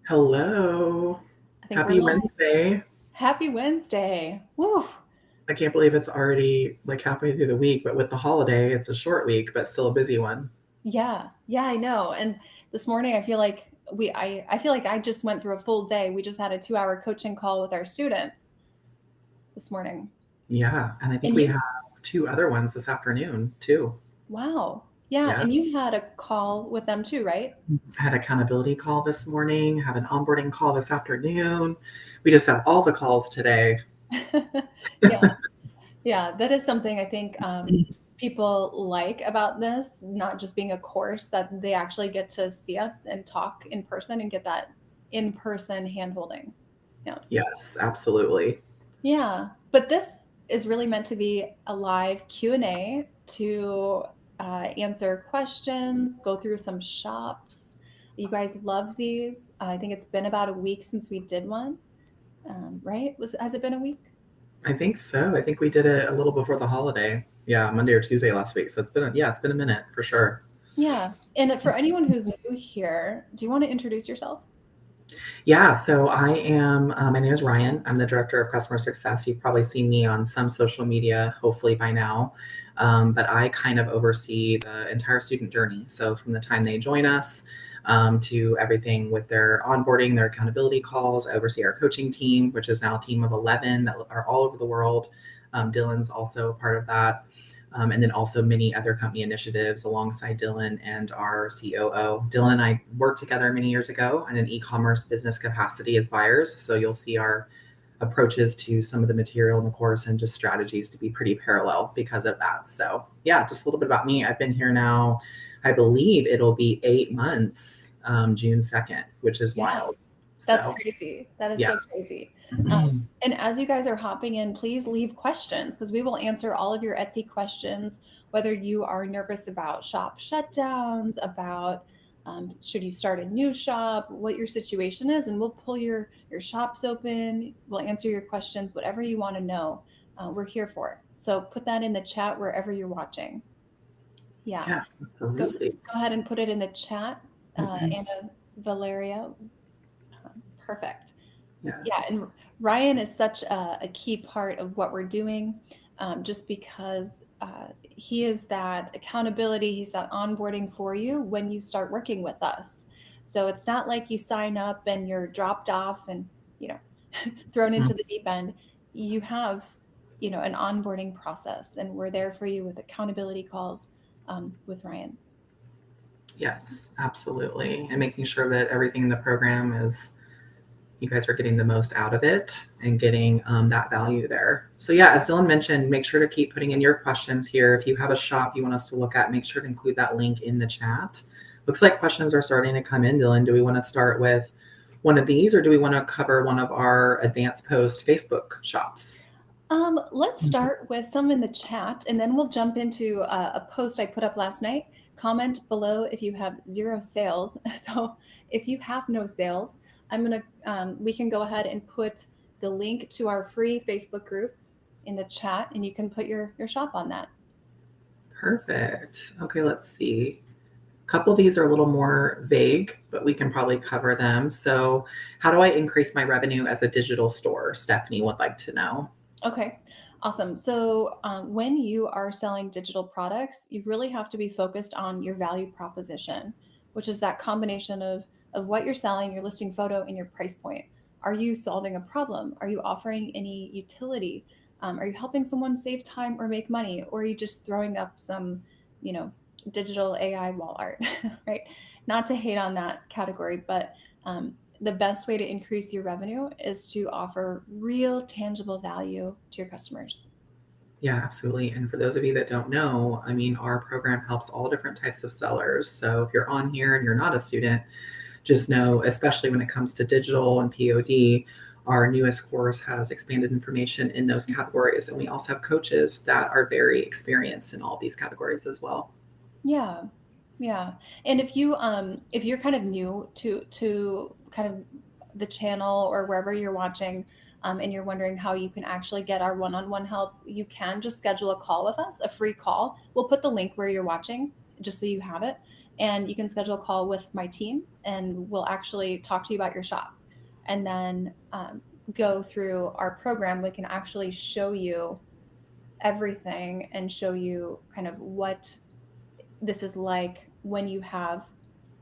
Hello. I think we're Happy live. Wednesday. Happy Wednesday. Woo. I can't believe it's already like halfway through the week, but with the holiday, it's a short week, but still a busy one. Yeah. Yeah, I know. And this morning I feel like I feel like I just went through a full day. We just had a 2-hour coaching call with our students this morning. Yeah. And I think And we you have two other ones this afternoon too. wow. Yeah, Yeah. and you had a call with them too, right? I had accountability call this morning, have an onboarding call this afternoon. We just have all the calls today. Yeah. Yeah, that is something I think people like about this, not just being a course, that they actually get to see us and talk in person and get that in-person hand-holding. Yeah. Yes, absolutely. Yeah, but this is really meant to be a live Q&A to answer questions, go through some shops. You guys love these. I think it's been about a week since we did one, right? Has it been a week? I think so. I think we did it a little before the holiday. Yeah, Monday or Tuesday last week. So it's been a minute for sure. Yeah. And for anyone who's new here, do you want to introduce yourself? Yeah, so my name is Ryan. I'm the Director of Customer Success. You've probably seen me on some social media, hopefully by now. But I kind of oversee the entire student journey. So from the time they join us to everything with their onboarding, their accountability calls, I oversee our coaching team, which is now a team of 11 that are all over the world. Dylan's also a part of that and then also many other company initiatives alongside Dylan and our COO. Dylan and I worked together many years ago in an e-commerce business capacity as buyers. So you'll see our approaches to some of the material in the course and just strategies to be pretty parallel because of that. So yeah, just a little bit about me. I've been here now, I believe it'll be 8 months, June 2nd, which is Yeah. wild. That's So crazy. That is yeah. so crazy. And as you guys are hopping in, please leave questions because we will answer all of your Etsy questions, whether you are nervous about shop shutdowns, about should you start a new shop, what your situation is, and we'll pull your shops open. We'll answer your questions, whatever you want to know. We're here for it. So put that in the chat wherever you're watching. Yeah, Yeah, go absolutely. ahead and put it in the chat, Anna Valeria. Perfect. Yeah, Yes. and Ryan is such a key part of what we're doing, just because he is that accountability, he's that onboarding for you when you start working with us. So it's not like you sign up and you're dropped off and you know thrown into the deep end. You have an onboarding process, and we're there for you with accountability calls with Ryan. Yes, absolutely. And making sure that everything in the program is, you guys are getting the most out of it and getting that value there. So, yeah, as Dylan mentioned, make sure to keep putting in your questions here. If you have a shop you want us to look at, make sure to include that link in the chat. Looks like questions are starting to come in, Dylan. Do we want to start with one of these or do we want to cover one of our advanced post Facebook shops? Let's start with some in the chat and then we'll jump into a post I put up last night. Comment below if you have zero sales. So if you have no sales, we can go ahead and put the link to our free Facebook group in the chat and you can put your shop on that. Perfect. Okay, let's see. A couple of these are a little more vague, but we can probably cover them. So, how do I increase my revenue as a digital store? Stephanie would like to know. Okay, awesome. So when you are selling digital products, you really have to be focused on your value proposition, which is that combination of what you're selling, your listing photo, and your price point. Are you solving a problem? Are you offering any utility? Are you helping someone save time or make money? Or are you just throwing up some, you know, digital AI wall art, right? Not to hate on that category, but the best way to increase your revenue is to offer real tangible value to your customers. Yeah, absolutely. And for those of you that don't know, I mean, our program helps all different types of sellers. So if you're on here and you're not a student, just know, especially when it comes to digital and POD, our newest course has expanded information in those categories. And we also have coaches that are very experienced in all these categories as well. Yeah. Yeah. And if you're kind of new to kind of the channel or wherever you're watching, and you're wondering how you can actually get our one-on-one help, you can just schedule a call with us, a free call. We'll put the link where you're watching just so you have it. and you can schedule a call with my team, and we'll actually talk to you about your shop, and then go through our program. We can actually show you everything and show you kind of what this is like when you have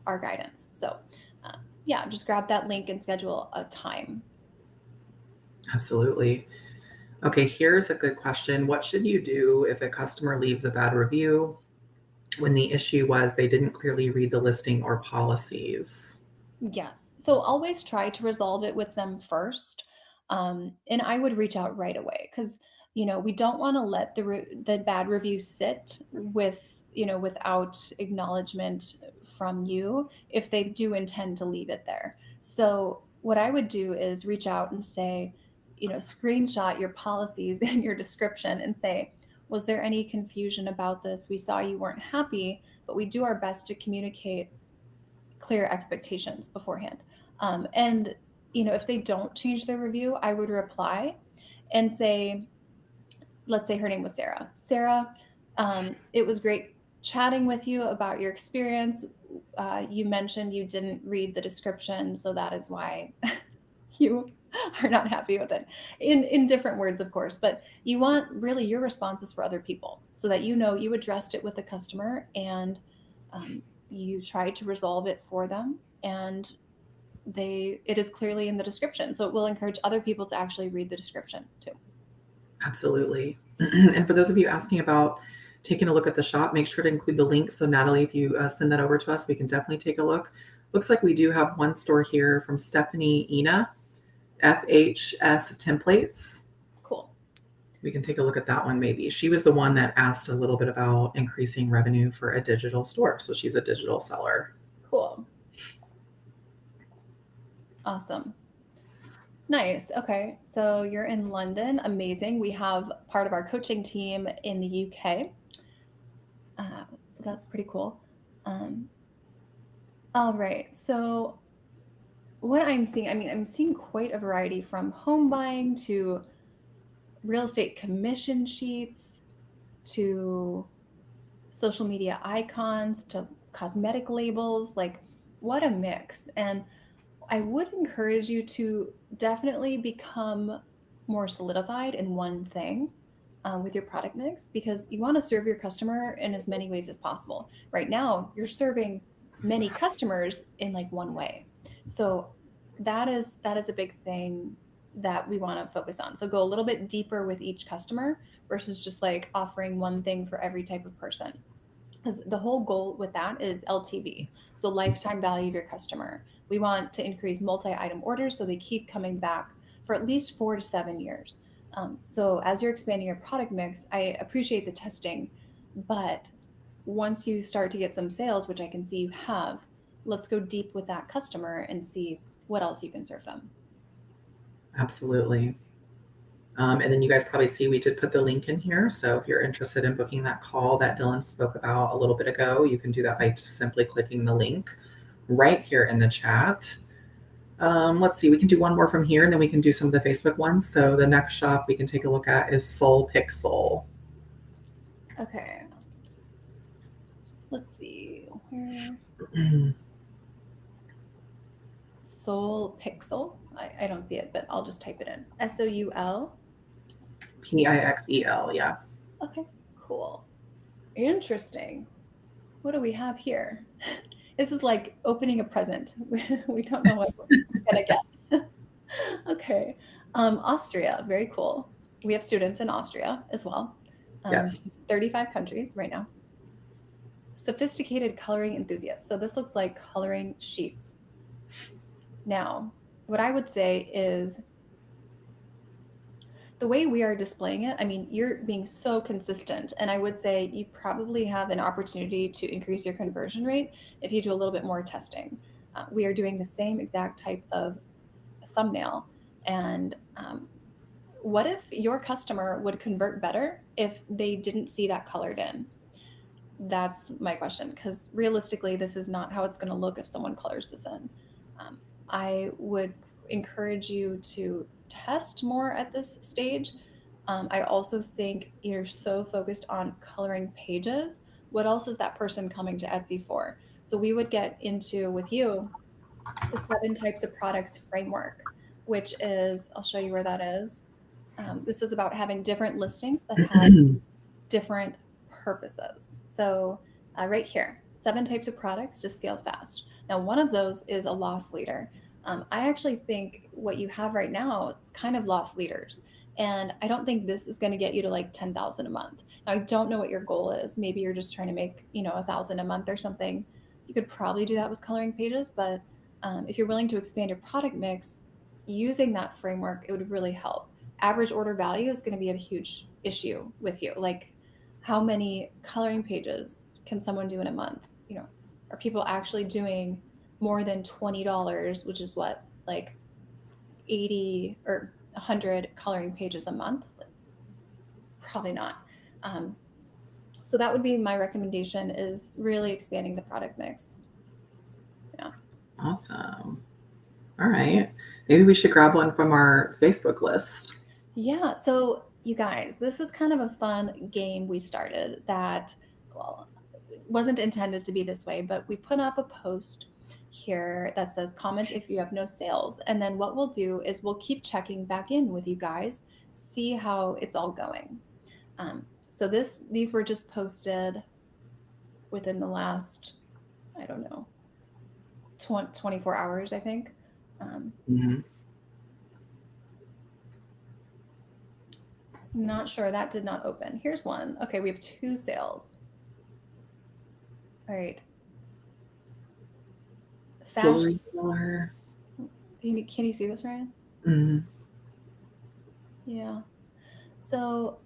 our guidance. So, uh, yeah, just grab that link and schedule a time. Absolutely. Okay, here's a good question. What should you do if a customer leaves a bad review when the issue was they didn't clearly read the listing or policies? Yes. So always try to resolve it with them first. And I would reach out right away because, we don't want to let the bad review sit without acknowledgement from you if they do intend to leave it there. So what I would do is reach out and say, screenshot your policies and your description and say, was there any confusion about this? We saw you weren't happy, but we do our best to communicate clear expectations beforehand. And if they don't change their review, I would reply and say, let's say her name was Sarah. Sarah, it was great chatting with you about your experience. You mentioned you didn't read the description, so that is why you are not happy with it. In different words, of course, but you want really your responses for other people so that you addressed it with the customer, and you try to resolve it for them, and it is clearly in the description, so it will encourage other people to actually read the description too. Absolutely. And for those of you asking about taking a look at the shop, make sure to include the link. So, Natalie, if you send that over to us, we can definitely take a look. Looks like we do have one store here from Stephanie Ina, FHS Templates. Cool. We can take a look at that one maybe. She was the one that asked a little bit about increasing revenue for a digital store. So, she's a digital seller. Cool. Awesome. Nice. Okay. So you're in London. Amazing. We have part of our coaching team in the UK. So that's pretty cool. All right. So what I'm seeing, I'm seeing quite a variety from home buying to real estate commission sheets to social media icons to cosmetic labels. Like, what a mix. And I would encourage you to definitely become more solidified in one thing with your product mix, because you want to serve your customer in as many ways as possible. Right now, you're serving many customers in like one way. So that is a big thing that we want to focus on. So go a little bit deeper with each customer versus just like offering one thing for every type of person, because the whole goal with that is LTV, so lifetime value of your customer. We want to increase multi-item orders so they keep coming back for at least 4 to 7 years. So as you're expanding your product mix, I appreciate the testing, but once you start to get some sales, which I can see you have, let's go deep with that customer and see what else you can serve them. Absolutely. And then you guys probably see we did put the link in here. So if you're interested in booking that call that Dylan spoke about a little bit ago, you can do that by just simply clicking the link right here in the chat. Let's see, we can do one more from here and then we can do some of the Facebook ones. So the next shop we can take a look at is Soul Pixel. Okay. Let's see. Where? Soul Pixel. I don't see it, but I'll just type it in. SOUL. Pixel, yeah. Okay, cool. Interesting. What do we have here? This is like opening a present. We don't know what we're gonna get. Okay. Austria, very cool. We have students in Austria as well. Yes. 35 countries right now. Sophisticated coloring enthusiasts. So this looks like coloring sheets. Now, what I would say is the way we are displaying it, you're being so consistent. And I would say you probably have an opportunity to increase your conversion rate if you do a little bit more testing. We are doing the same exact type of thumbnail. And what if your customer would convert better if they didn't see that colored in? That's my question, because realistically, this is not how it's going to look if someone colors this in. I would encourage you to test more at this stage. I also think you're so focused on coloring pages. What else is that person coming to Etsy for? So we would get into with you the 7 types of products framework, which is, I'll show you where that is. This is about having different listings that have different purposes. So right here, 7 types of products to scale fast. Now, one of those is a loss leader. I actually think what you have right now, it's kind of loss leaders. And I don't think this is going to get you to like 10,000 a month. Now, I don't know what your goal is. Maybe you're just trying to make, 1,000 a month or something. You could probably do that with coloring pages, but if you're willing to expand your product mix using that framework, it would really help. Average order value is going to be a huge issue with you. Like, how many coloring pages can someone do in a month? Are people actually doing more than $20, which is what, like 80 or 100 coloring pages a month? Probably not. Um, so that would be my recommendation, is really expanding the product mix. Yeah. Awesome. All right. Maybe we should grab one from our Facebook list. Yeah. So, you guys, this is kind of a fun game we started that, well, wasn't intended to be this way, but we put up a post here that says comment if you have no sales. And then what we'll do is we'll keep checking back in with you guys, see how it's all going. So these were just posted within the last, I don't know, 24 hours, I think. Mhm. Not sure, that did not open. Here's one. Okay, we have 2 sales. All right. Fashion. Jewelry seller. Can you see this, Ryan? Mhm. Yeah. So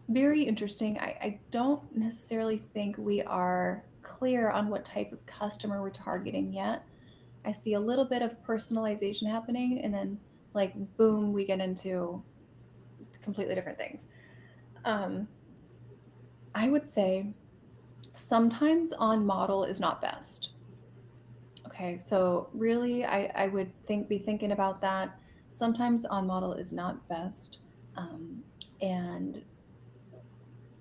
very interesting. I don't necessarily think we are clear on what type of customer we're targeting yet. I see a little bit of personalization happening, and then, like, boom, we get into completely different things. Um, I would say sometimes on model is not best. Okay, so really, I would be thinking about that. Sometimes on model is not best. Um, and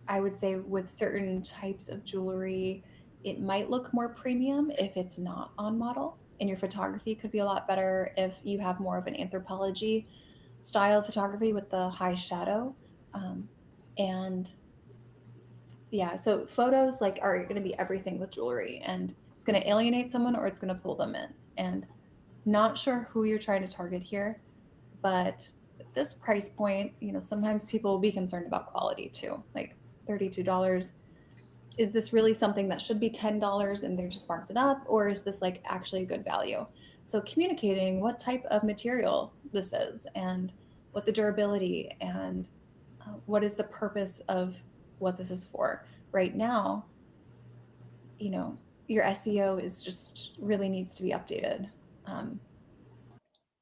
I would say with certain types of jewelry, it might look more premium if it's not on model. And your photography could be a lot better if you have more of an anthropology style photography with the high shadow. Um, and yeah, so photos like are going to be everything with jewelry, and it's going to alienate someone or it's going to pull them in. And not sure who you're trying to target here, but at this price point, sometimes people will be concerned about quality too. Like $32. Is this really something that should be $10 and they're just marked it up? Or is this like actually a good value? So communicating what type of material this is, and what the durability, and what is the purpose of what this is for. Right now, you know, your SEO is just really needs to be updated. Um,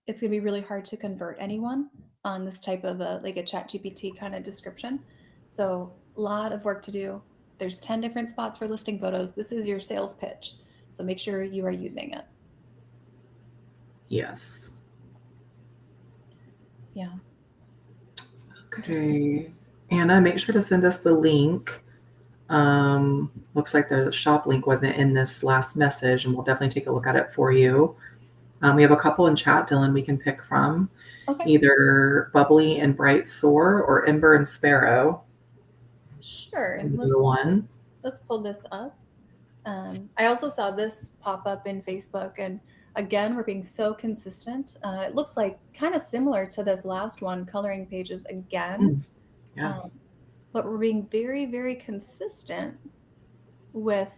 it's going to be really hard to convert anyone on this type of like a chat GPT kind of description. So a lot of work to do. There's 10 different spots for listing photos. This is your sales pitch. So make sure you are using it. Yes. Yeah. Okay. Anna, make sure to send us the link. Looks like the shop link wasn't in this last message, and we'll definitely take a look at it for you. We have a couple in chat, Dylan, we can pick from. Okay. Either Bubbly and Bright Soar or Ember and Sparrow. Sure. Either one. Let's pull this up. I also saw this pop up in Facebook, and again, we're being so consistent. It looks like kind of similar to this last one, coloring pages again. Yeah. But we're being very, very consistent with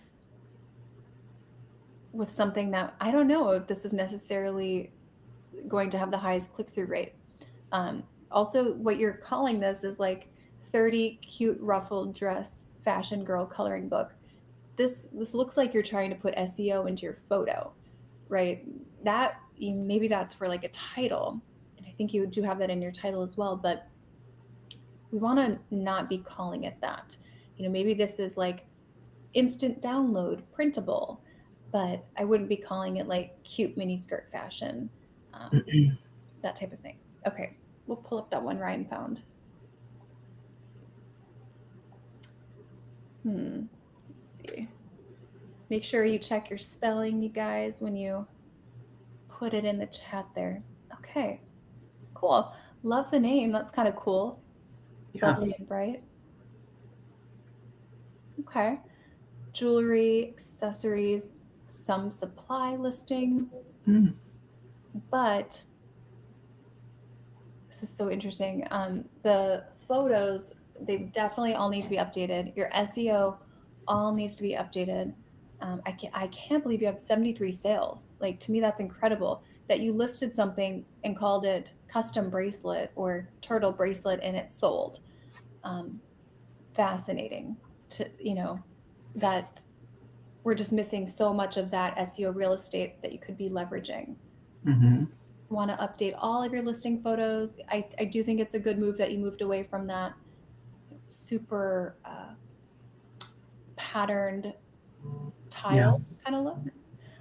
something that I don't know if this is necessarily going to have the highest click-through rate. Also, what you're calling this is like 30 cute ruffled dress fashion girl coloring book. This looks like you're trying to put SEO into your photo, right? That maybe that's for like a title, and I think you do have that in your title as well. But we want to not be calling it that. Maybe this is like instant download, printable, but I wouldn't be calling it like cute mini skirt fashion, that type of thing. Okay, we'll pull up that one Ryan found. Let's see. Make sure you check your spelling, you guys, when you put it in the chat there. Okay, cool. Love the name. That's kind of cool. Yeah. Bubbly and bright. Okay. Jewelry, accessories, some supply listings, Mm. but this is so interesting. The photos, they definitely all need to be updated. Your SEO all needs to be updated. I can't believe you have 73 sales. Like, to me, that's incredible that you listed something and called it custom bracelet or turtle bracelet and it sold. Um, Fascinating to, that we're just missing so much of that SEO real estate that you could be leveraging. Hmm. Want to update all of your listing photos. I do think it's a good move that you moved away from that super patterned Yeah. tile kind of look.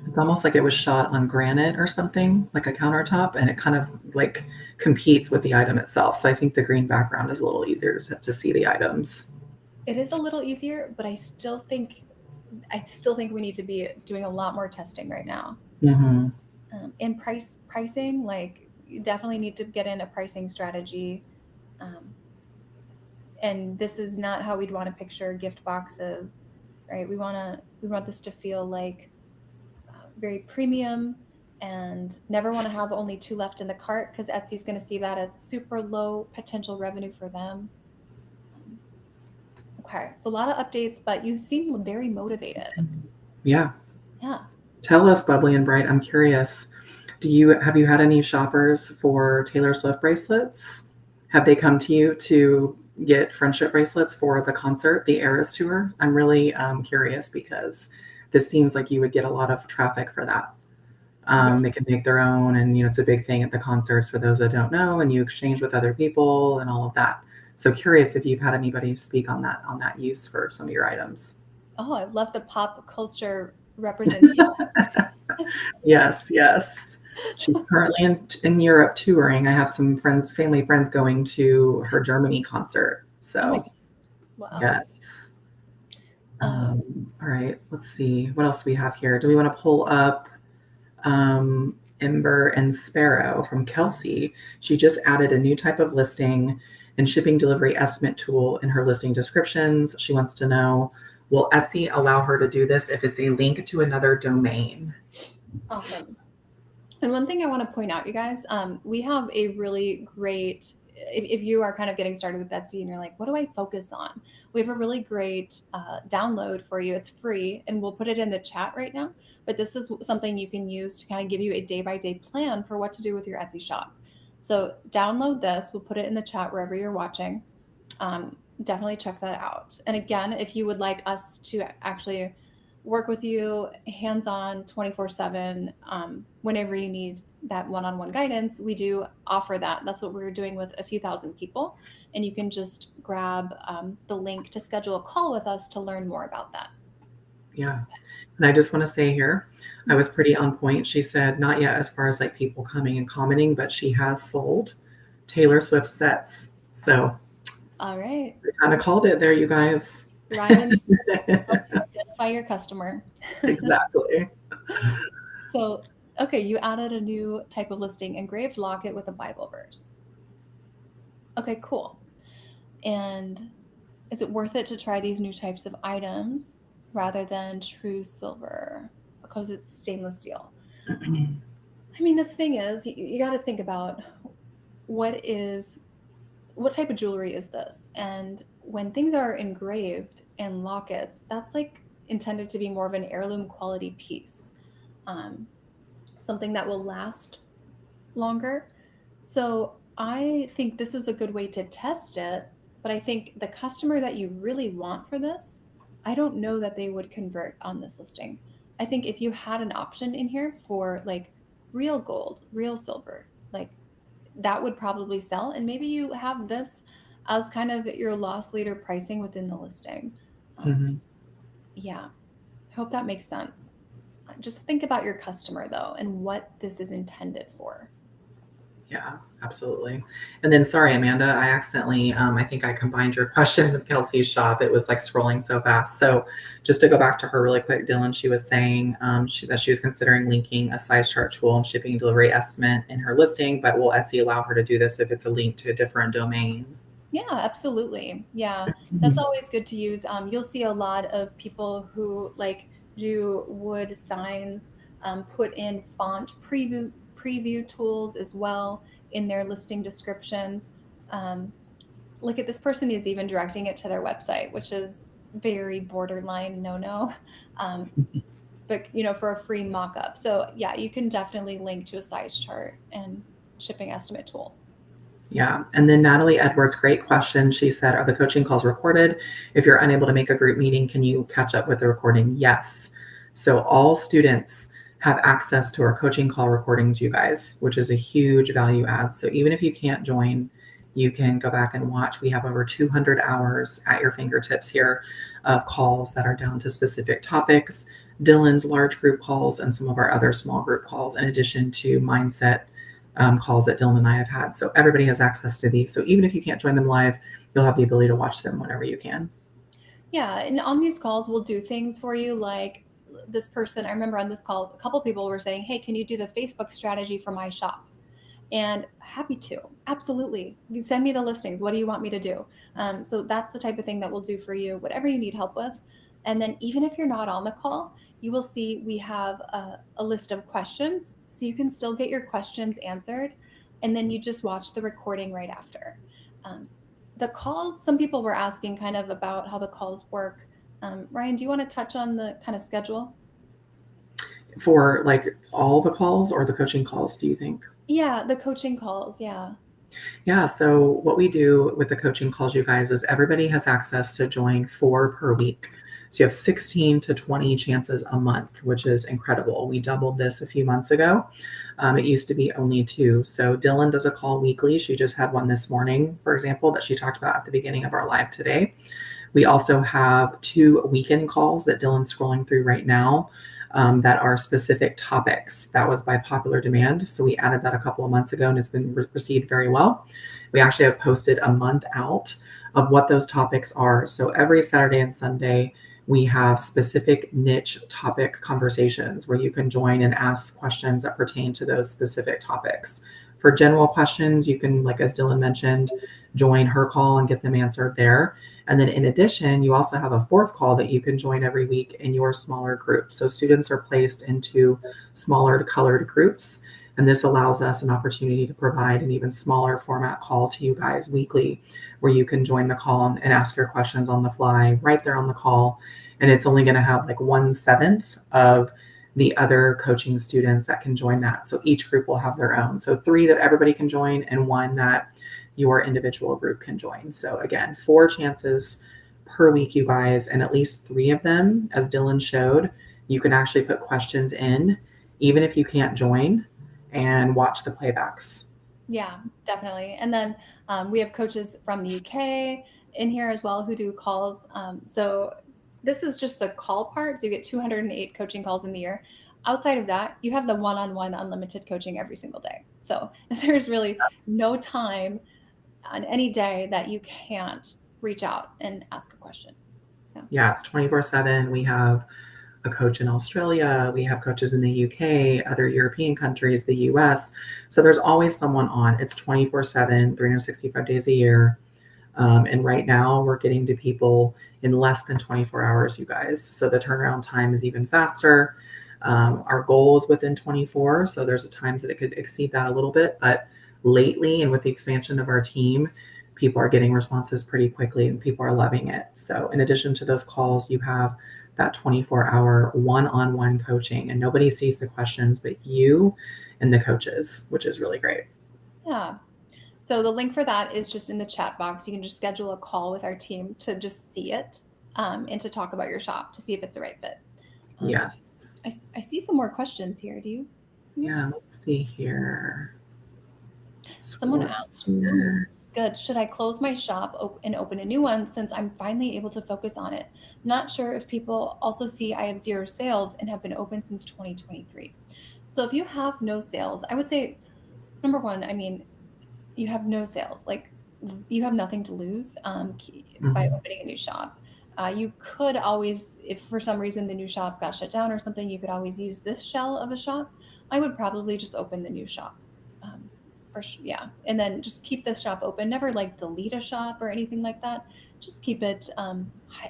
It's almost like it was shot on granite or something, like a countertop, and it kind of like competes with the item itself. So I think the green background is a little easier to see the items. It is a little easier, but I still think we need to be doing a lot more testing right now. Hmm. And pricing, like, you definitely need to get in a pricing strategy. Um, and this is not how we'd want to picture gift boxes, right? We want this to feel like very premium and never want to have only two left in the cart because Etsy's going to see that as super low potential revenue for them. Um, okay, so a lot of updates, but you seem very motivated. Yeah. Yeah. Tell us, Bubbly and Bright. I'm curious. Have you had any shoppers for Taylor Swift bracelets? Have they come to you to get friendship bracelets for the concert, the Eras tour? I'm really curious because this seems like you would get a lot of traffic for that. Yeah. They can make their own, and it's a big thing at the concerts for those that don't know, and you exchange with other people and all of that. So curious if you've had anybody speak on that use for some of your items. Oh, I love the pop culture representation. Yes, yes. She's currently in Europe touring. I have some family friends going to her Germany concert. Oh my So, goodness. Wow. yes. Um, All right, let's see. What else do we have here? Do we want to pull up Ember and Sparrow from Kelsey? She just added a new type of listing and shipping delivery estimate tool in her listing descriptions. She wants to know, will Etsy allow her to do this if it's a link to another domain? Awesome. And one thing I want to point out, you guys, we have a really great, if you are kind of getting started with Etsy and you're like, what do I focus on? We have a really great download for you. It's free and we'll put it in the chat right now. But this is something you can use to kind of give you a day by day plan for what to do with your Etsy shop. So download this. We'll put it in the chat wherever you're watching. Definitely check that out. And again, if you would like us to actually work with you hands on 24/7, whenever you need that one on one guidance, we do offer that. That's what we're doing with a few thousand people. And you can just grab the link to schedule a call with us to learn more about that. Yeah. And I just want to say here, I was pretty on point. She said, not yet as far as like people coming and commenting, but she has sold Taylor Swift sets. So All right. I kind of called it there, you guys. Ryan, help you identify your customer. Exactly. So, okay, you added a new type of listing, engraved locket with a Bible verse. Okay, cool. And is it worth it to try these new types of items rather than true silver because it's stainless steel? I mean, the thing is, you got to think about what type of jewelry is this? And when things are engraved in lockets, that's like intended to be more of an heirloom quality piece, um, something that will last longer. So I think this is a good way to test it. But I think the customer that you really want for this, I don't know that they would convert on this listing. I think if you had an option in here for like real gold, real silver, like that would probably sell. And maybe you have this as kind of your loss leader pricing within the listing. Um, Mhm. yeah, I hope that makes sense. Just think about your customer though and what this is intended for. Yeah, absolutely. And then, sorry, Amanda, I accidentally, I think I combined your question with Kelsey's shop. It was like scrolling so fast. So, just to go back to her really quick, Dylan, she was saying that she was considering linking a size chart tool and shipping and delivery estimate in her listing, but will Etsy allow her to do this if it's a link to a different domain? Yeah, absolutely. Yeah, that's Mhm. always good to use. You'll see a lot of people who like do wood signs, put in font preview tools as well in their listing descriptions. Um, Look at this person is even directing it to their website, which is very borderline no. Um, but for a free mock-up. So yeah, you can definitely link to a size chart and shipping estimate tool. Yeah. And then Natalie Edwards, great question. She said, are the coaching calls recorded? If you're unable to make a group meeting, can you catch up with the recording? Yes. So all students have access to our coaching call recordings, you guys, which is a huge value add. So even if you can't join, you can go back and watch. We have over 200 hours at your fingertips here of calls that are down to specific topics, Dylan's large group calls, and some of our other small group calls, in addition to mindset calls that Dylan and I have had. So everybody has access to these. So even if you can't join them live, you'll have the ability to watch them whenever you can. Yeah, and on these calls, we'll do things for you like this person. I remember on this call, a couple people were saying, "Hey, can you do the Facebook strategy for my shop?" And happy to, absolutely. You send me the listings. What do you want me to do? So that's the type of thing that we'll do for you, whatever you need help with. And then even if you're not on the call, you will see we have a list of questions, so you can still get your questions answered, and then you just watch the recording right after. Um, the calls, some people were asking kind of about how the calls work. Ryan, do you want to touch on the kind of schedule? For like all the calls or the coaching calls, do you think? Yeah, the coaching calls. Yeah. Yeah, so what we do with the coaching calls, you guys, is everybody has access to join 4 per week. So you have 16 to 20 chances a month, which is incredible. We doubled this a few months ago. It used to be only 2. So Dylan does a call weekly. She just had one this morning, for example, that she talked about at the beginning of our live today. We also have 2 weekend calls that Dylan's scrolling through right now, that are specific topics. That was by popular demand. So we added that a couple of months ago and it's been received very well. We actually have posted a month out of what those topics are. So every Saturday and Sunday, we have specific niche topic conversations where you can join and ask questions that pertain to those specific topics. For general questions, you can, like as Dylan mentioned, join her call and get them answered there. And then in addition, you also have a fourth call that you can join every week in your smaller group. So students are placed into smaller colored groups. And this allows us an opportunity to provide an even smaller format call to you guys weekly, where you can join the call and ask your questions on the fly right there on the call. And it's only going to have like 1/7 of the other coaching students that can join that. So each group will have their own. So 3 that everybody can join and 1 that your individual group can join. So again, 4 chances per week, you guys, and at least 3 of them, as Dylan showed, you can actually put questions in, even if you can't join, and watch the playbacks. Yeah, definitely. And then we have coaches from the UK in here as well who do calls. So this is just the call part. So you get 208 coaching calls in the year. Outside of that, you have the one-on-one unlimited coaching every single day. So there's really no time on any day that you can't reach out and ask a question. Yeah. Yeah, it's 24/7. We have a coach in Australia, we have coaches in the UK, other European countries, the US. So there's always someone on. It's 24/7, 365 days a year. And right now, we're getting to people in less than 24 hours, you guys. So the turnaround time is even faster. Our goal is within 24. So there's times that it could exceed that a little bit. But lately, and with the expansion of our team, people are getting responses pretty quickly and people are loving it. So, in addition to those calls, you have that 24-hour one-on-one coaching, and nobody sees the questions but you and the coaches, which is really great. Yeah. So the link for that is just in the chat box. You can just schedule a call with our team to just see it, and to talk about your shop to see if it's a right fit. Um, Yes. I see some more questions here. Do you see this? Yeah, let's see here. Someone Scroll asked, ooh, here. good. Should I close my shop and open a new one since I'm finally able to focus on it? Not sure if people also see I have 0 sales and have been open since 2023. So if you have no sales, I would say Number one, I mean, you have no sales. Like, you have nothing to lose by Mhm. opening a new shop. You could always, if for some reason the new shop got shut down or something, you could always use this shell of a shop. I would probably just open the new shop. Um, yeah, and then just keep this shop open. Never like delete a shop or anything like that. Just keep it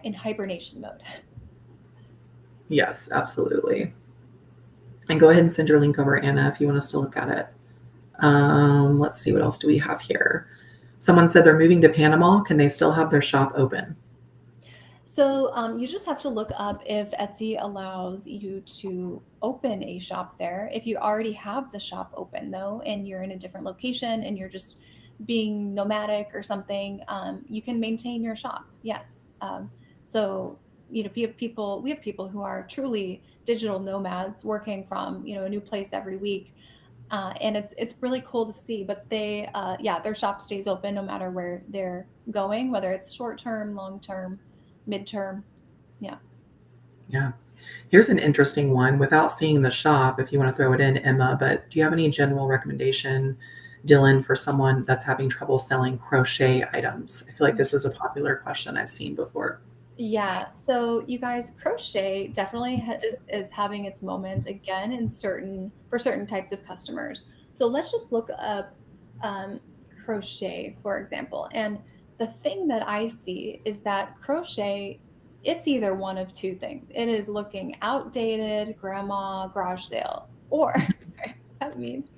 in hibernation mode. Yes, absolutely. And go ahead and send your link over, Anna, if you want us to look at it. Let's see, what else do we have here? Someone said they're moving to Panama. Can they still have their shop open? So you just have to look up if Etsy allows you to open a shop there. If you already have the shop open though, and you're in a different location and you're just being nomadic or something, you can maintain your shop. Yes. So we have people who are truly digital nomads working from a new place every week, and it's really cool to see. But yeah, their shop stays open no matter where they're going, whether it's short term, long term, midterm. Yeah. Yeah. Here's an interesting one without seeing the shop, if you want to throw it in, Emma. But do you have any general recommendation, Dylan, for someone that's having trouble selling crochet items? I feel like this is a popular question I've seen before. Yeah, so you guys, crochet definitely is having its moment again in certain types of customers. So let's just look up um, crochet, for example. And the thing that I see is that crochet, it's either one of two things. It is looking outdated, grandma, garage sale, or sorry, what's that mean?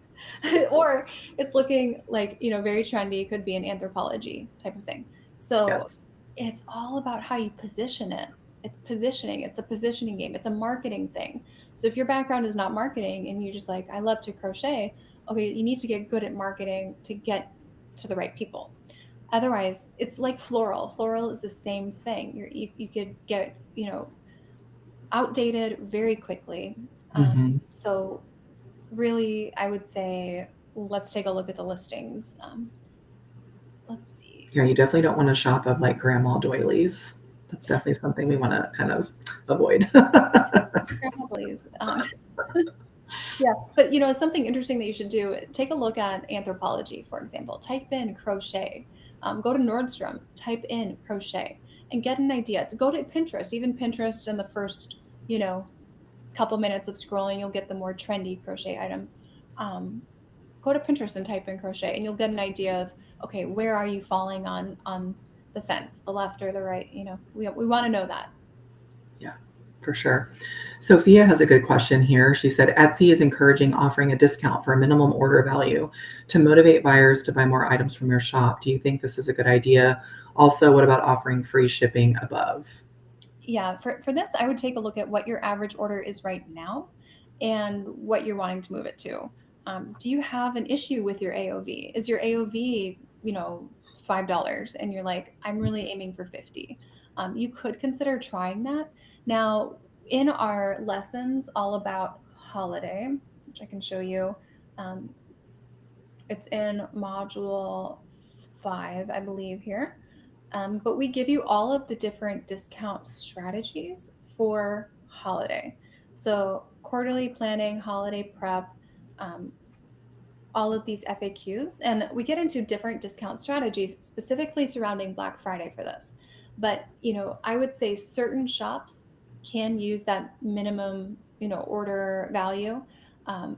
Or it's looking like, very trendy, could be an anthropology type of thing. Yes. So it's all about how you position it. It's positioning. It's a positioning game. It's a marketing thing. So if your background is not marketing and you just like, I love to crochet, okay, you need to get good at marketing to get to the right people. Otherwise, it's like floral. Floral is the same thing. You could get, outdated very quickly. Hmm. So really, I would say let's take a look at the listings. Let's see. Yeah, you definitely don't want to shop of like grandma doilies. That's definitely something we want to kind of avoid. Grandma Blaze. Yeah, but something interesting that you should do, take a look at anthropology, for example. Type in crochet. Go to Nordstrom, type in crochet, and get an idea. To go to Pinterest, even Pinterest in the first, you know, couple minutes of scrolling, you'll get the more trendy crochet items. Um, Go to Pinterest and type in crochet, and you'll get an idea of, okay, where are you falling on the fence, the left or the right? We want to know that. Yeah, for sure. Sophia has a good question here. She said Etsy is encouraging offering a discount for a minimum order value to motivate buyers to buy more items from your shop. Do you think this is a good idea? Also, what about offering free shipping above? Yeah, for this, I would take a look at what your average order is right now and what you're wanting to move it to. Do you have an issue with your AOV? Is your AOV, $5 and you're like, I'm really aiming for 50? You could consider trying that. Now, in our lessons all about holiday, which I can show you, um, it's in module 5, I believe, here. But we give you all of the different discount strategies for holiday. So, quarterly planning, holiday prep, um, all of these FAQs. And we get into different discount strategies specifically surrounding Black Friday for this. But, I would say certain shops can use that minimum, order value. Um,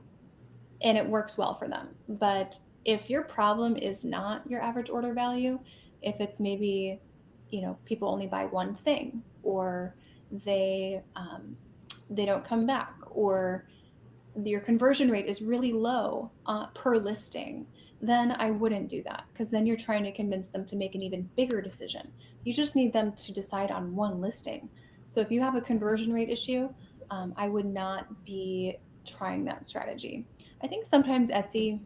and it works well for them. But if your problem is not your average order value, if it's maybe, people only buy one thing, or they don't come back, or your conversion rate is really low per listing, then I wouldn't do that, because then you're trying to convince them to make an even bigger decision. You just need them to decide on one listing. So if you have a conversion rate issue, I would not be trying that strategy. I think sometimes Etsy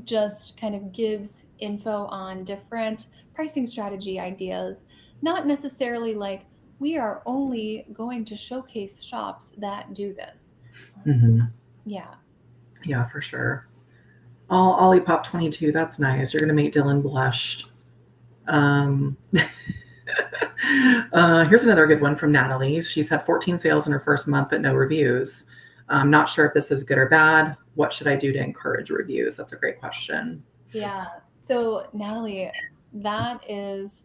just kind of gives info on different pricing strategy ideas, not necessarily like we are only going to showcase shops that do this. Hmm. Yeah. Yeah, for sure. Oh, Olipop 22, that's nice. You're going to make Dylan blush. Um, here's another good one from Natalie. She's had 14 sales in her first month, but no reviews. I'm not sure if this is good or bad. What should I do to encourage reviews? That's a great question. Yeah. So, Natalie, that is,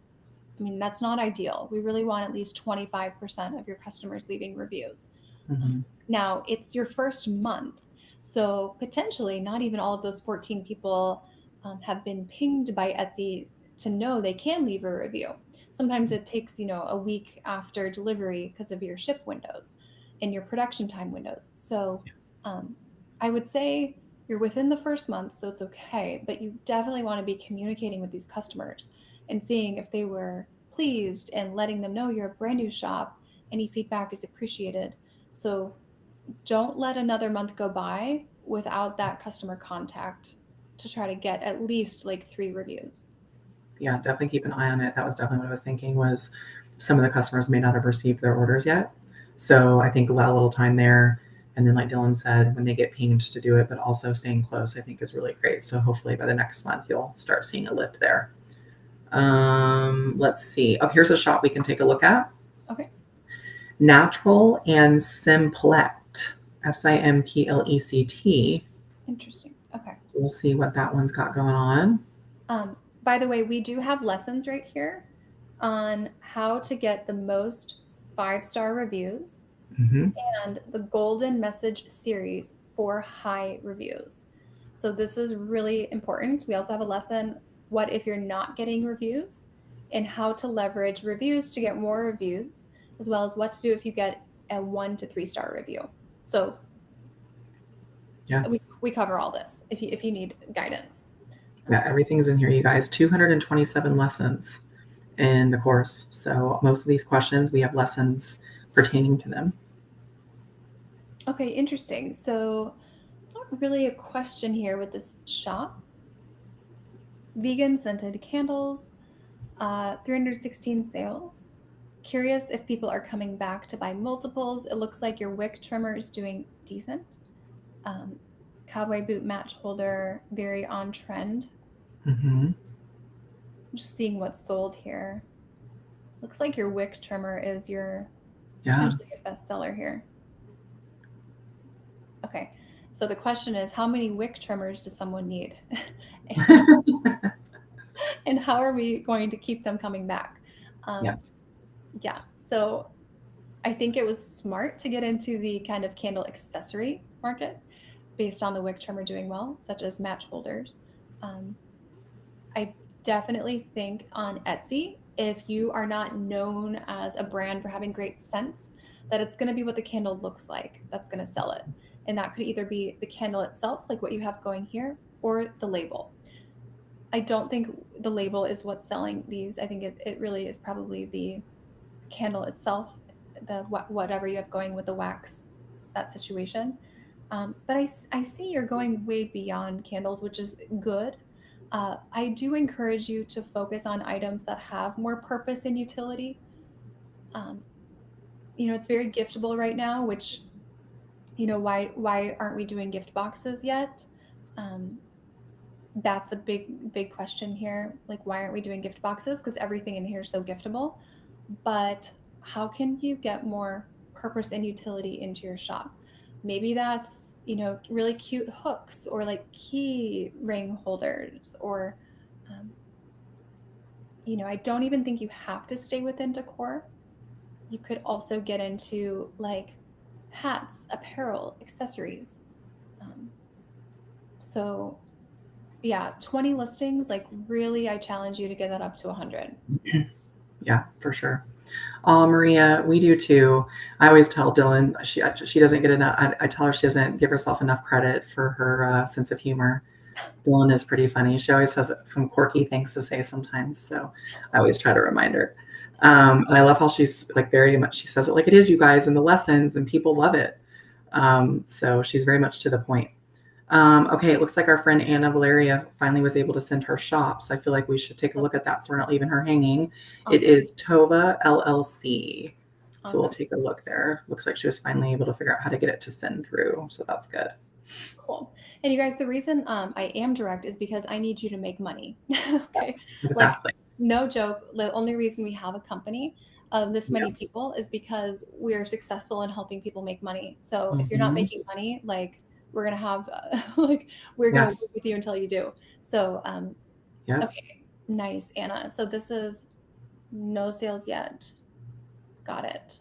I mean, that's not ideal. We really want at least 25% of your customers leaving reviews. Hmm. Now, it's your first month. So, potentially, not even all of those 14 people have been pinged by Etsy to know they can leave a review. Sometimes it takes, a week after delivery because of your ship windows and your production time windows. So, um, I would say you're within the first month, so it's okay, but you definitely want to be communicating with these customers and seeing if they were pleased and letting them know you're a brand new shop. Any feedback is appreciated. So don't let another month go by without that customer contact to try to get at least like 3 reviews. Yeah, definitely keep an eye on it. That was definitely what I was thinking was some of the customers may not have received their orders yet. So I think allow a little time there. And then like Dylan said, when they get pinged to do it, but also staying close, I think is really great. So hopefully by the next month, you'll start seeing a lift there. Let's see. Oh, here's a shop we can take a look at. Okay. Natural and Simplect, Simplect. Interesting. Okay. We'll see what that one's got going on. By the way, we do have lessons right here on how to get the most 5-star reviews Hmm. and the golden message series for high reviews. So this is really important. We also have a lesson, what if you're not getting reviews, and how to leverage reviews to get more reviews, as well as what to do if you get a 1 to 3-star review. So Yeah. we cover all this if you need guidance. Yeah, everything's in here, you guys. 227 lessons in the course. So most of these questions, we have lessons pertaining to them. Okay, interesting. So not really a question here with this shop. Vegan scented candles, 316 sales. Curious if people are coming back to buy multiples. It looks like your wick trimmer is doing decent. Um, Cowboy boot match holder, very on trend. Hmm. Just seeing what's sold here. Looks like your wick trimmer is your Yeah. potentially your best seller here. Okay. So the question is, how many wick trimmers does someone need? And how are we going to keep them coming back? Yeah. Um, yeah. So I think it was smart to get into the kind of candle accessory market based on the wick trimmer doing well, such as match holders. Um, I definitely think on Etsy, if you are not known as a brand for having great scents, that it's going to be what the candle looks like that's going to sell it. And that could either be the candle itself, like what you have going here, or the label. I don't think the label is what's selling these. I think it really is probably the candle itself, the whatever you have going with the wax, that situation. But I see you're going way beyond candles, which is good. I do encourage you to focus on items that have more purpose and utility. Um, it's very giftable right now, which, why aren't we doing gift boxes yet? Um, that's a big question here. Like, why aren't we doing gift boxes? Because everything in here is so giftable. But how can you get more purpose and utility into your shop? Maybe that's, really cute hooks or like key ring holders or, um, I don't even think you have to stay within decor. You could also get into like hats, apparel, accessories. Um, so yeah, 20 listings, like really, I challenge you to get that up to 100. Yeah, for sure. Oh, Maria, we do too. I always tell Dylan she doesn't get enough. I tell her she doesn't give herself enough credit for her sense of humor. Dylan is pretty funny. She always has some quirky things to say sometimes, so I always try to remind her. And I love how she's like very much. She says it like it is, you guys, in the lessons, and people love it. So she's very much to the point. Okay, it looks like our friend Anna Valeria finally was able to send her shop, so I feel like we should take a look at that so we're not leaving her hanging. It Awesome. is Tova LLC. So we'll Awesome. take a look there. Looks like she was finally able to figure out how to get it to send through, so that's good. Cool. And you guys, the reason I am direct is because I need you to make money. Okay. Yes, Like, exactly. no joke. The only reason we have a company of this many Yep. people is because we are successful in helping people make money. So if you're not Mhm. making money, like we're gonna have like we're gonna Yeah. work with you until you do. So Yep. okay, nice, Anna. So this is no sales yet. Got it.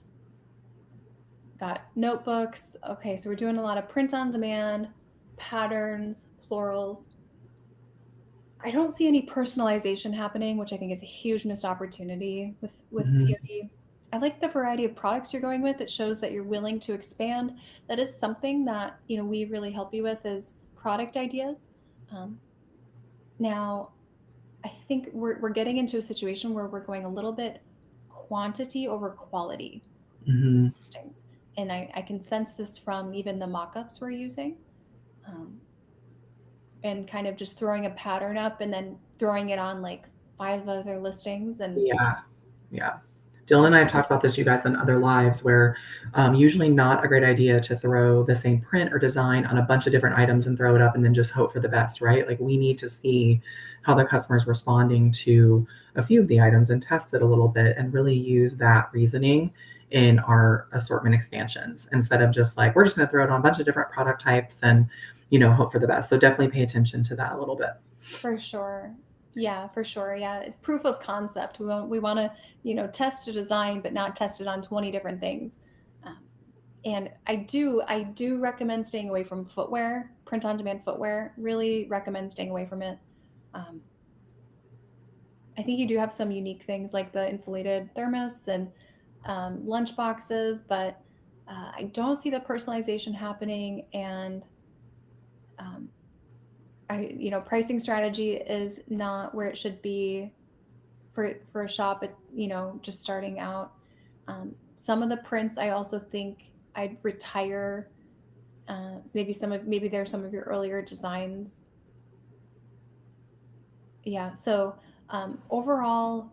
Got notebooks. Okay, so we're doing a lot of print on demand, patterns, florals. I don't see any personalization happening, which I think is a huge missed opportunity with Mhm. POD. I like the variety of products you're going with. It shows that you're willing to expand. That is something that we really help you with is product ideas. Um, Now, I think we're getting into a situation where we're going a little bit quantity over quality Mhm. listings, and I can sense this from even the mock-ups we're using. Um, and kind of just throwing a pattern up and then throwing it on like 5 other listings and Yeah. Yeah. Dylan and I have talked about this, you guys, in other lives where usually not a great idea to throw the same print or design on a bunch of different items and throw it up and then just hope for the best, right? Like we need to see how the customer's responding to a few of the items and test it a little bit and really use that reasoning in our assortment expansions instead of just like, we're just going to throw it on a bunch of different product types and, hope for the best. So definitely pay attention to that a little bit. for sure. Yeah, for sure. Yeah, proof of concept. We want to, test a design but not test it on 20 different things. Um, and I do recommend staying away from footwear, print on demand footwear. Really recommend staying away from it. Um, I think you do have some unique things like the insulated thermos and lunch boxes, but I don't see the personalization happening. And um, pricing strategy is not where it should be for a shop at, just starting out. Some of the prints, I also think I'd retire. So maybe there's some of your earlier designs. Yeah. So overall,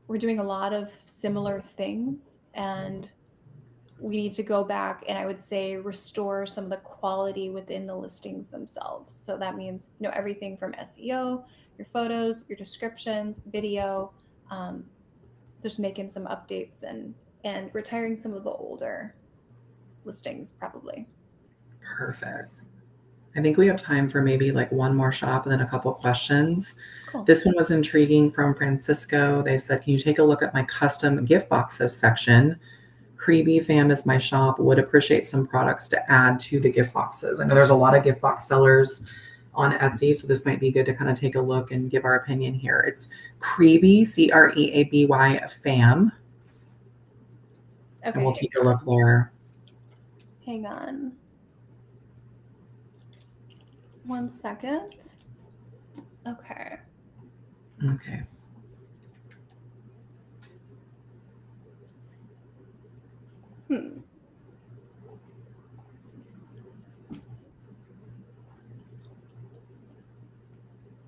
we're doing a lot of similar things, and we need to go back and I would say restore some of the quality within the listings themselves. So that means, everything from SEO, your photos, your descriptions, video, um, just making some updates and retiring some of the older listings probably. Perfect. I think we have time for maybe like one more shop and then a couple questions. Cool. This one was intriguing from Francisco. They said, can you take a look at my custom gift boxes section? Creepy fam is my shop. Would appreciate some products to add to the gift boxes. I know there's a lot of gift box sellers on Etsy, so this might be good to kind of take a look and give our opinion here. It's Creeby, Creaby fam, and we'll Okay, take a look there. hang on 1 second. Okay. Okay. Hmm.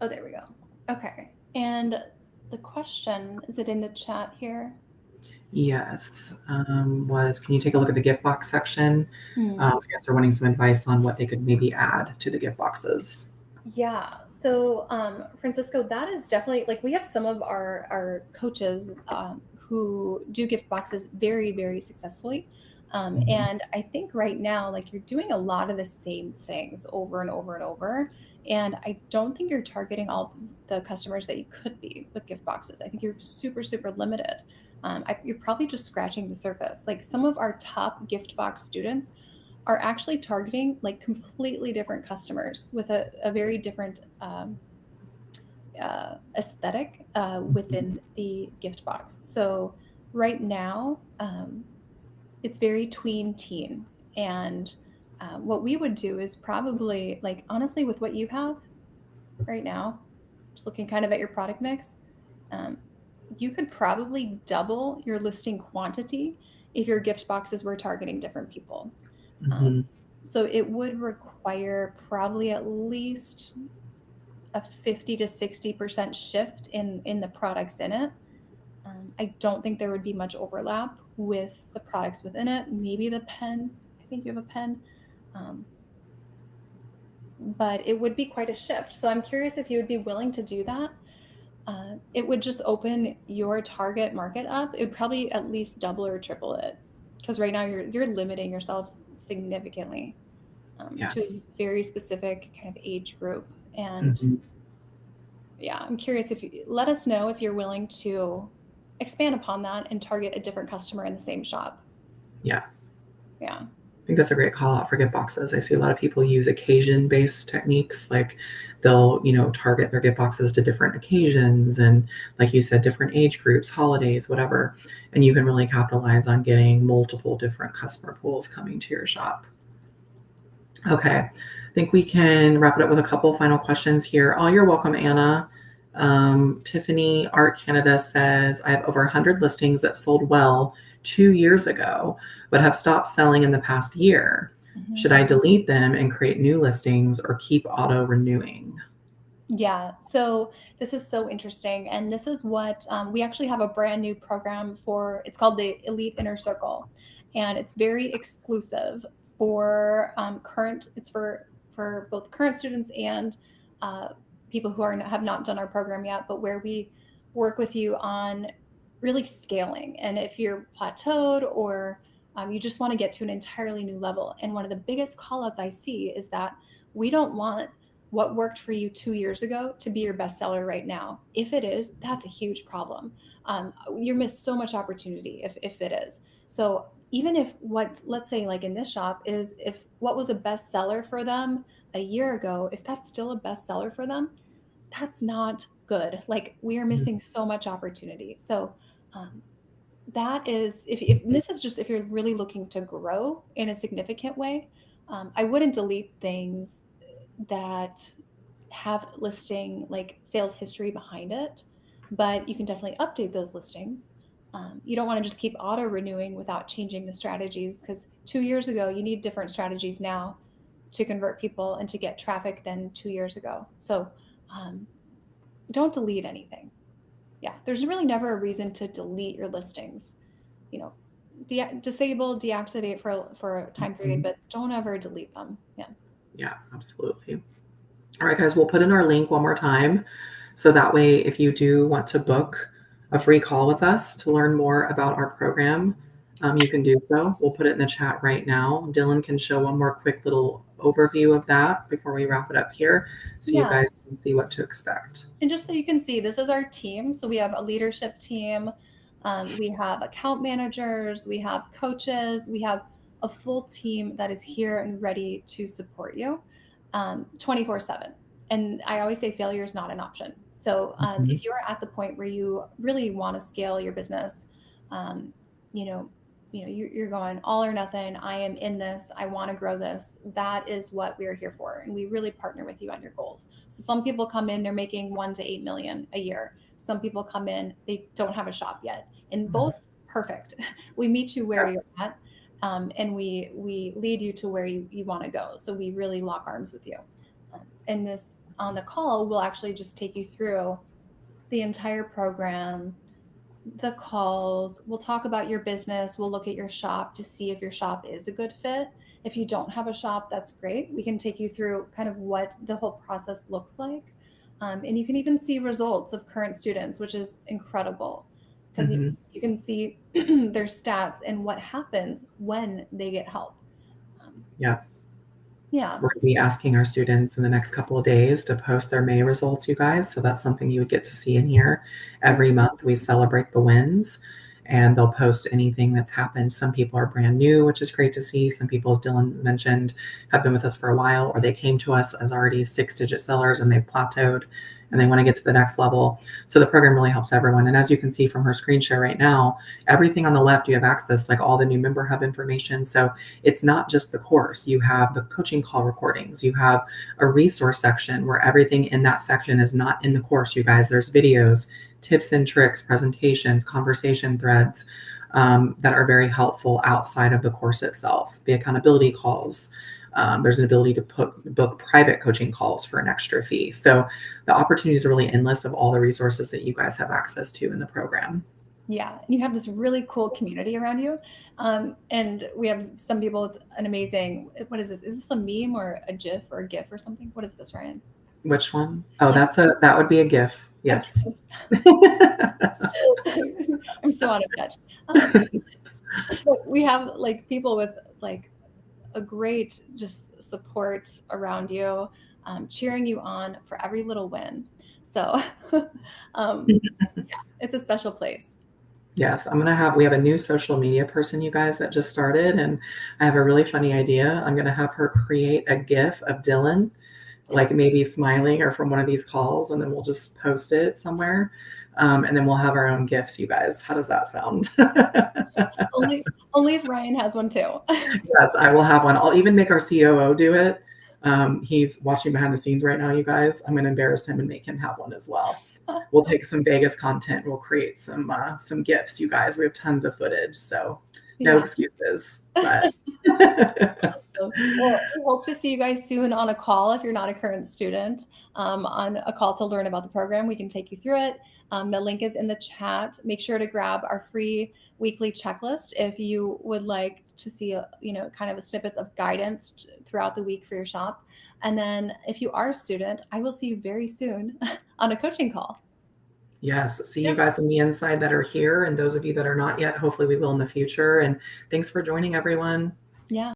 Oh, there we go. Okay. And the question, is it in the chat here? Yes, was can you take a look at the gift box section? Hmm. I guess they're wanting some advice on what they could maybe add to the gift boxes. Yeah. So, Francisco, that is definitely like we have some of our coaches who do gift boxes very, very successfully. Mhm. And I think right now, like you're doing a lot of the same things over and over and over. And I don't think you're targeting all the customers that you could be with gift boxes. I think you're super, super limited. You're probably just scratching the surface. Like some of our top gift box students are actually targeting like completely different customers with a very different aesthetic Mhm. within the gift box. So right now, it's very tween teen. And what we would do is probably like honestly with what you have right now, just looking kind of at your product mix, um, you could probably double your listing quantity if your gift boxes were targeting different people. Um, Mhm. so it would require probably at least a 50 to 60% shift in the products in it. I don't think there would be much overlap with the products within it. Maybe the pen. I think you have a pen. Um, but it would be quite a shift. So I'm curious if you would be willing to do that. it would just open your target market up. It would probably at least double or triple it, because right now you're limiting yourself significantly Yeah. to a very specific kind of age group. And Mhm. yeah, I'm curious if you let us know if you're willing to expand upon that and target a different customer in the same shop. Yeah. Yeah. I think that's a great call out for gift boxes. I see a lot of people use occasion-based techniques, like they'll, target their gift boxes to different occasions and, like you said, different age groups, holidays, whatever. And you can really capitalize on getting multiple different customer pools coming to your shop. Okay. I think we can wrap it up with a couple final questions here. Oh, you're welcome, Anna. Tiffany Art Canada says, I have over 100 listings that sold well 2 years ago, but have stopped selling in the past year. Should I delete them and create new listings or keep auto renewing? Yeah, so this is so interesting. And this is what we actually have a brand new program for. It's called the Elite Inner Circle. And it's very exclusive for it's for both current students and uh, people who have not done our program yet, but where we work with you on really scaling. And if you're plateaued or you just want to get to an entirely new level. And one of the biggest call outs I see is that we don't want what worked for you 2 years ago to be your bestseller right now. If it is, that's a huge problem. You miss so much opportunity if it is. So even if let's say like in this shop is if what was a bestseller for them a year ago, if that's still a bestseller for them, that's not good. Like we are Mhm. missing so much opportunity. So um, that is if this is just if you're really looking to grow in a significant way, I wouldn't delete things that have listing like sales history behind it, but you can definitely update those listings. You don't want to just keep auto renewing without changing the strategies, because 2 years ago you need different strategies now to convert people and to get traffic than 2 years ago. So um, don't delete anything. Yeah, there's really never a reason to delete your listings. You know, disable, deactivate for a time period, Mhm. but don't ever delete them. Yeah. Yeah, absolutely. All right, guys, we'll put in our link one more time. So that way, if you do want to book a free call with us to learn more about our program, you can do so. We'll put it in the chat right now. Dylan can show one more quick little overview of that before we wrap it up here so you Yeah. guys can see what to expect. And just so you can see, this is our team. So we have a leadership team, we have account managers, we have coaches, we have a full team that is here and ready to support you 24/7. And I always say failure is not an option. So Mhm. if you're at the point where you really want to scale your business, um, you know, you're going all or nothing. I am in this. I want to grow this. That is what we are here for, and we really partner with you on your goals. So some people come in, they're making 1 to 8 million a year. Some people come in, they don't have a shop yet, and Mhm. both perfect. We meet you where Yeah. you're at, and we lead you to where you want to go. So we really lock arms with you. And this on the call, we'll actually just take you through the entire program, the calls. We'll talk about your business. We'll look at your shop to see if your shop is a good fit. If you don't have a shop, that's great. We can take you through kind of what the whole process looks like. And you can even see results of current students, which is incredible because Mhm. you can see their stats and what happens when they get help. Um, Yeah. yeah. We're going to be asking our students in the next couple of days to post their May results, you guys. So that's something you would get to see in here. Every month we celebrate the wins and they'll post anything that's happened. Some people are brand new, which is great to see. Some people, as Dylan mentioned, have been with us for a while, or they came to us as already 6-digit sellers and they've plateaued and they want to get to the next level. So the program really helps everyone. And as you can see from her screen share right now, everything on the left, you have access, like all the new member hub information. So it's not just the course. You have the coaching call recordings. You have a resource section where everything in that section is not in the course, you guys. There's videos, tips and tricks, presentations, conversation threads that are very helpful outside of the course itself. The accountability calls. There's an ability to book private coaching calls for an extra fee. So the opportunities are really endless of all the resources that you guys have access to in the program. Yeah, and you have this really cool community around you. And we have some people with an amazing, what is this? Is this a meme or a GIF or a GIF or something? What is this, Ryan? Which one? Oh, Like, that would be a GIF. Yes. I'm so out of touch. But we have like people with like a great just support around you, cheering you on for every little win. So um, it's a special place. Yes, we have a new social media person, you guys, that just started, and I have a really funny idea. I'm gonna have her create a GIF of Dylan, like maybe smiling or from one of these calls, and then we'll just post it somewhere. And then we'll have our own GIFs, you guys. How does that sound? Only if Ryan has one too. Yes, I will have one. I'll even make our COO do it. He's watching behind the scenes right now, you guys. I'm going to embarrass him and make him have one as well. We'll take some Vegas content. We'll create some gifts, you guys. We have tons of footage, so no Yeah. excuses. But Well, we hope to see you guys soon on a call if you're not a current student, on a call to learn about the program. We can take you through it. The link is in the chat. Make sure to grab our free weekly checklist if you would like to see kind of a snippets of guidance throughout the week for your shop. And then if you are a student, I will see you very soon on a coaching call. yes, see you guys on the inside that are here, and those of you that are not yet, hopefully we will in the future. And thanks for joining, everyone. Yeah.